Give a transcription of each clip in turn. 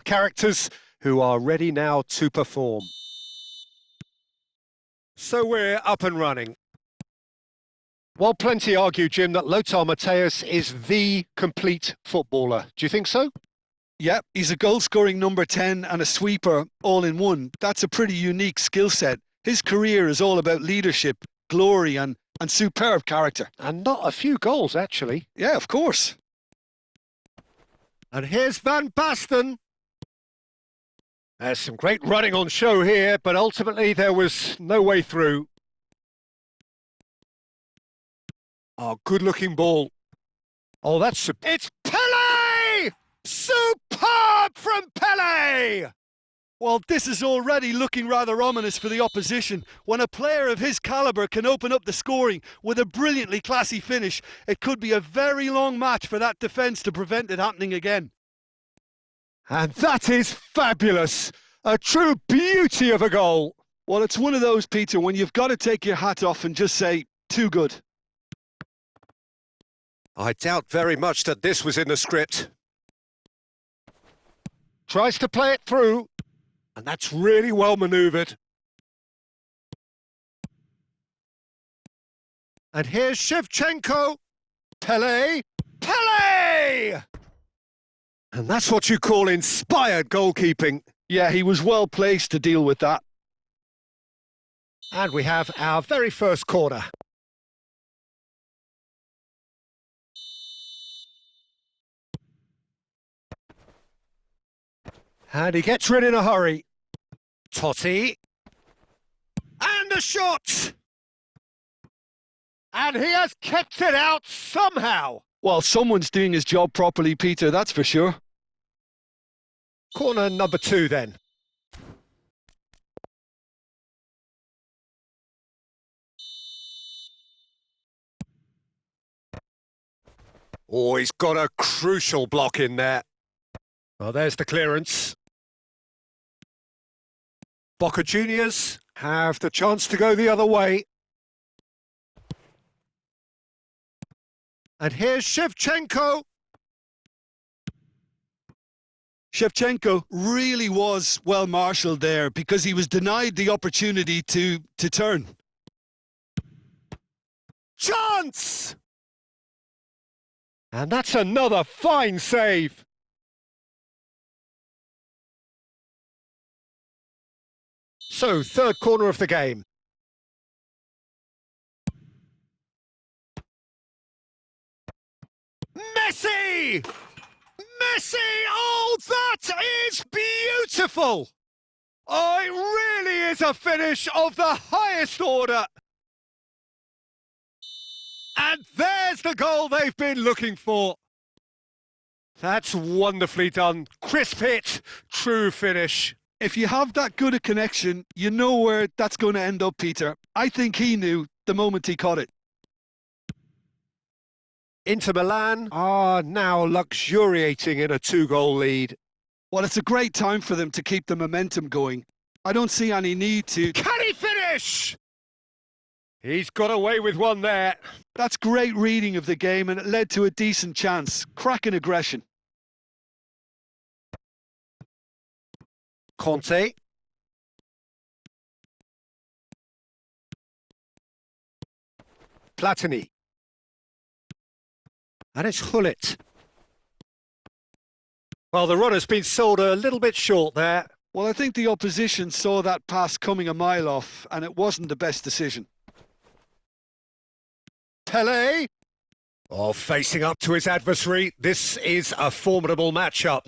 characters who are ready now to perform. So we're up and running. While plenty argue, Jim, that Lothar Matthäus is the complete footballer. Do you think so? Yep, he's a goal-scoring number 10 and a sweeper all in one. That's a pretty unique skill set. His career is all about leadership, glory and superb character. And not a few goals, actually. Yeah, of course. And here's Van Basten. There's some great running on show here, but ultimately there was no way through. Oh, good-looking ball. Oh, it's Pele! Superb from Pele! Well, this is already looking rather ominous for the opposition. When a player of his calibre can open up the scoring with a brilliantly classy finish, it could be a very long match for that defence to prevent it happening again. And that is fabulous. A true beauty of a goal. Well, it's one of those, Peter, when you've got to take your hat off and just say, too good. I doubt very much that this was in the script. Tries to play it through. And that's really well manoeuvred. And here's Shevchenko. Pele. Pele! And that's what you call inspired goalkeeping. Yeah, he was well placed to deal with that. And we have our very first corner. And he gets rid in a hurry. Totti. And a shot! And he has kept it out somehow. Well, someone's doing his job properly, Peter, that's for sure. Corner number 2 then. Oh, he's got a crucial block in there. Well, there's the clearance. Boca Juniors have the chance to go the other way. And here's Shevchenko. Shevchenko really was well marshalled there because he was denied the opportunity to turn. Chance! And that's another fine save. So, third corner of the game. Messi! Messi! Oh, that is beautiful! Oh, it really is a finish of the highest order. And there's the goal they've been looking for. That's wonderfully done. Crisp hit, true finish. If you have that good a connection, you know where that's going to end up, Peter. I think he knew the moment he caught it. Inter Milan are now luxuriating in a 2-goal lead. Well, it's a great time for them to keep the momentum going. I don't see any need to... Can he finish? He's got away with one there. That's great reading of the game, and it led to a decent chance. Cracking aggression. Conte. Platini. And it's Hullet. Well, the runner's been sold a little bit short there. Well, I think the opposition saw that pass coming a mile off, and it wasn't the best decision. Pele. Oh, facing up to his adversary. This is a formidable matchup.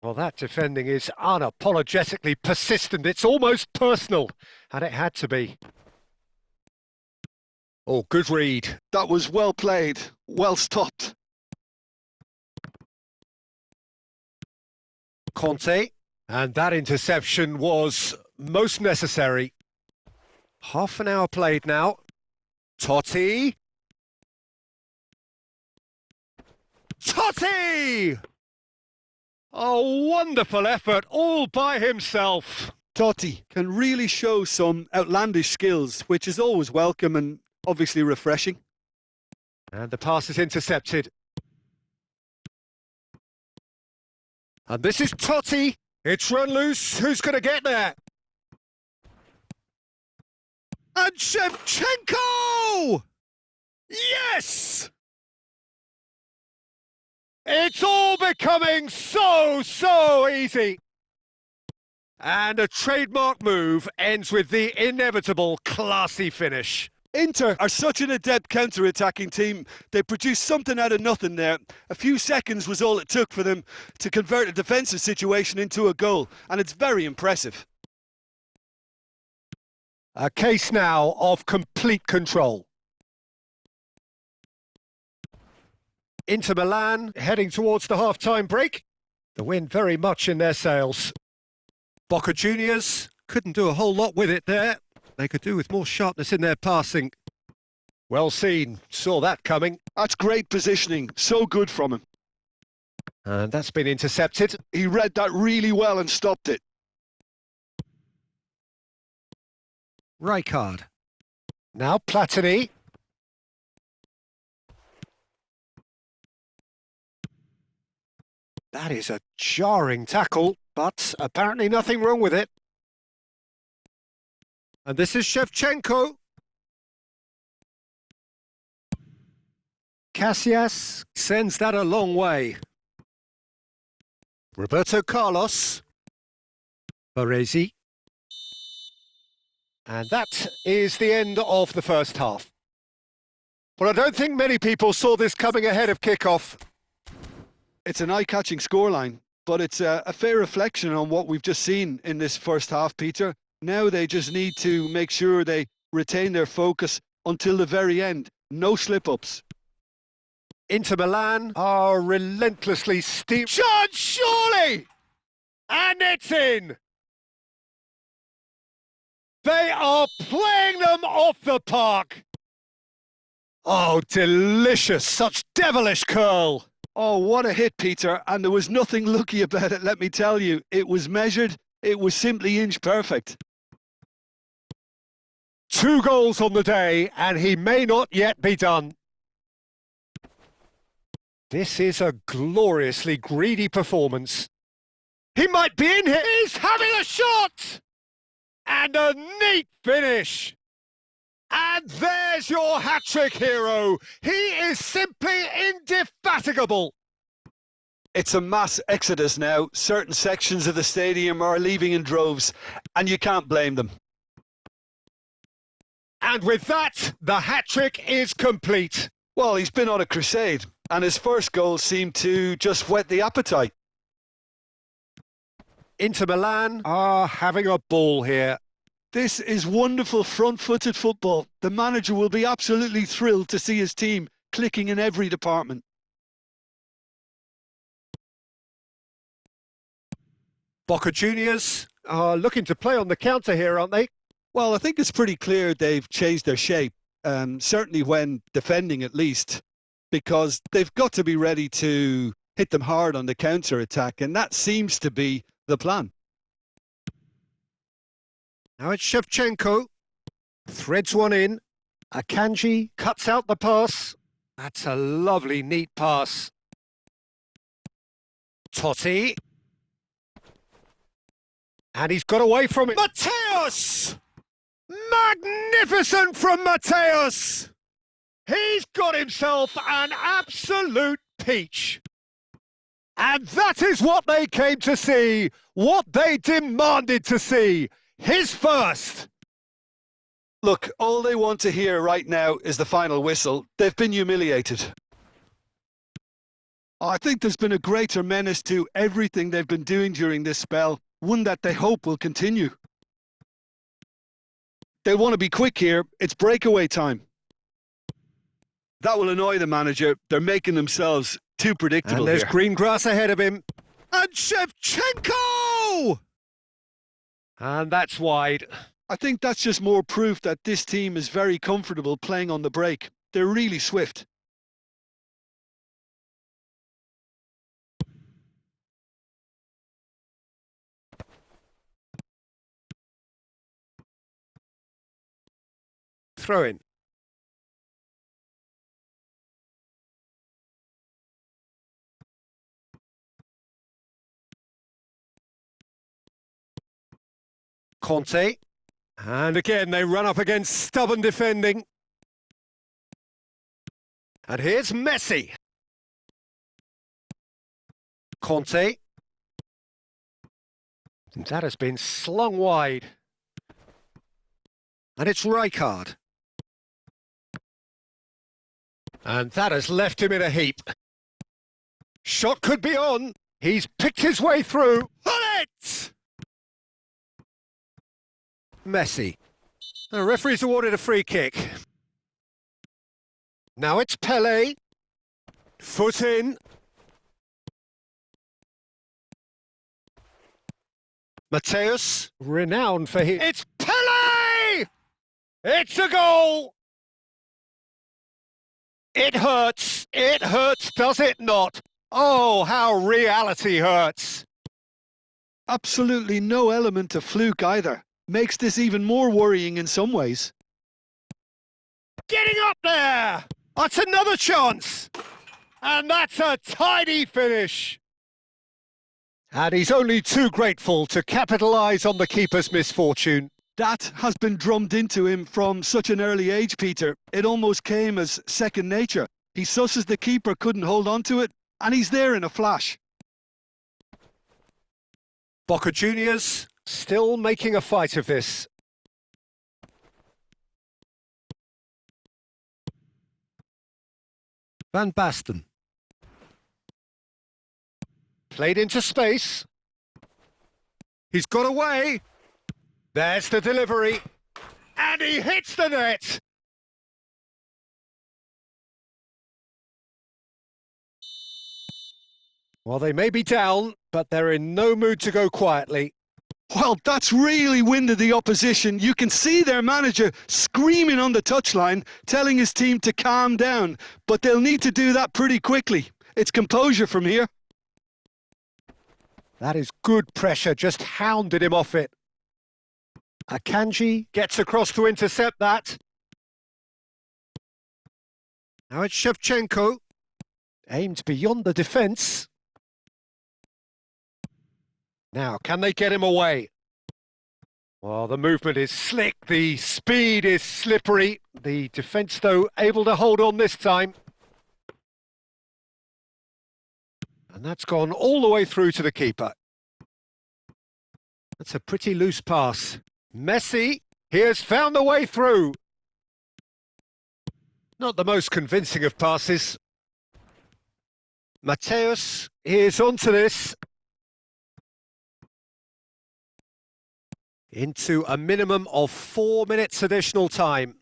Well, that defending is unapologetically persistent. It's almost personal, and it had to be. Oh, good read. That was well played, well stopped. Conte, and that interception was most necessary. Half an hour played now. Totti. Totti! A wonderful effort all by himself. Totti can really show some outlandish skills, which is always welcome and obviously refreshing. And the pass is intercepted. And this is Totti. It's run loose. Who's going to get there? And Shevchenko! Yes! It's all becoming so easy. And a trademark move ends with the inevitable classy finish. Inter are such an adept counter-attacking team. They produced something out of nothing there. A few seconds was all it took for them to convert a defensive situation into a goal, and it's very impressive. A case now of complete control. Inter Milan heading towards the half-time break. The wind very much in their sails. Boca Juniors couldn't do a whole lot with it there. They could do with more sharpness in their passing. Well seen. Saw that coming. That's great positioning. So good from him. And that's been intercepted. He read that really well and stopped it. Rijkaard. Now Platini. That is a jarring tackle, but apparently nothing wrong with it. And this is Shevchenko. Casillas sends that a long way. Roberto Carlos. Baresi. And that is the end of the first half. Well, I don't think many people saw this coming ahead of kickoff. It's an eye-catching scoreline, but it's a fair reflection on what we've just seen in this first half, Peter. Now they just need to make sure they retain their focus until the very end. No slip-ups. Inter Milan are relentlessly steep. Shot, surely! And it's in! They are playing them off the park! Oh, delicious! Such devilish curl! Oh, what a hit, Peter, and there was nothing lucky about it, let me tell you. It was measured, it was simply inch perfect. 2 goals on the day, and he may not yet be done. This is a gloriously greedy performance. He might be in here. He's having a shot! And a neat finish. And there's your hat-trick hero. He is simply indefatigable. It's a mass exodus now. Certain sections of the stadium are leaving in droves, and you can't blame them. And with that, the hat-trick is complete. Well, he's been on a crusade, and his first goal seemed to just whet the appetite. Inter Milan are having a ball here. This is wonderful front-footed football. The manager will be absolutely thrilled to see his team clicking in every department. Boca Juniors are looking to play on the counter here, aren't they? Well, I think it's pretty clear they've changed their shape, certainly when defending at least, because they've got to be ready to hit them hard on the counter-attack, and that seems to be the plan. Now it's Shevchenko. Threads one in. Akanji cuts out the pass. That's a lovely, neat pass. Totti. And he's got away from it. Mateus! Magnificent from Mateus! He's got himself an absolute peach. And that is what they came to see, what they demanded to see. His first. Look, all they want to hear right now is the final whistle. They've been humiliated. I think there's been a greater menace to everything they've been doing during this spell, one that they hope will continue. They want to be quick here. It's breakaway time. That will annoy the manager. They're making themselves too predictable. And there's here. green grass ahead of him. And Shevchenko! And that's wide. I think that's just more proof that this team is very comfortable playing on the break. They're really swift. Throw in. Conte. And again, they run up against stubborn defending. And here's Messi. Conte. That has been slung wide. And it's Rijkaard. And that has left him in a heap. Shot could be on. He's picked his way through. On it! Messi. The referee's awarded a free kick. Now it's Pele. Foot in. Mateus, renowned for his... It's Pele! It's a goal! It hurts, does it not? Oh, how reality hurts. Absolutely no element of fluke either. Makes this even more worrying in some ways. Getting up there! That's another chance! And that's a tidy finish! And he's only too grateful to capitalise on the keeper's misfortune. That has been drummed into him from such an early age, Peter. It almost came as second nature. He susses the keeper couldn't hold on to it, and he's there in a flash. Boca Juniors still making a fight of this. Van Basten. Played into space. He's got away. There's the delivery. And he hits the net. Well, they may be down, but they're in no mood to go quietly. Well, that's really winded the opposition. You can see their manager screaming on the touchline, telling his team to calm down. But they'll need to do that pretty quickly. It's composure from here. That is good pressure, just hounded him off it. Akanji gets across to intercept that. Now it's Shevchenko. Aimed beyond the defence. Now, can they get him away? Well, the movement is slick, the speed is slippery. The defence, though, able to hold on this time. And that's gone all the way through to the keeper. That's a pretty loose pass. Messi, he has found the way through. Not the most convincing of passes. Mateus is onto this. Into a minimum of 4 minutes additional time.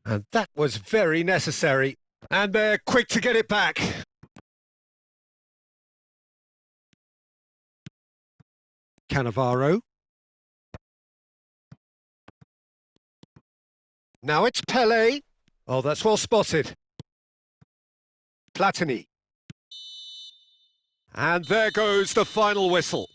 And that was very necessary. And they're quick to get it back. Cannavaro. Now it's Pele. Oh, that's well spotted. Platini. And there goes the final whistle.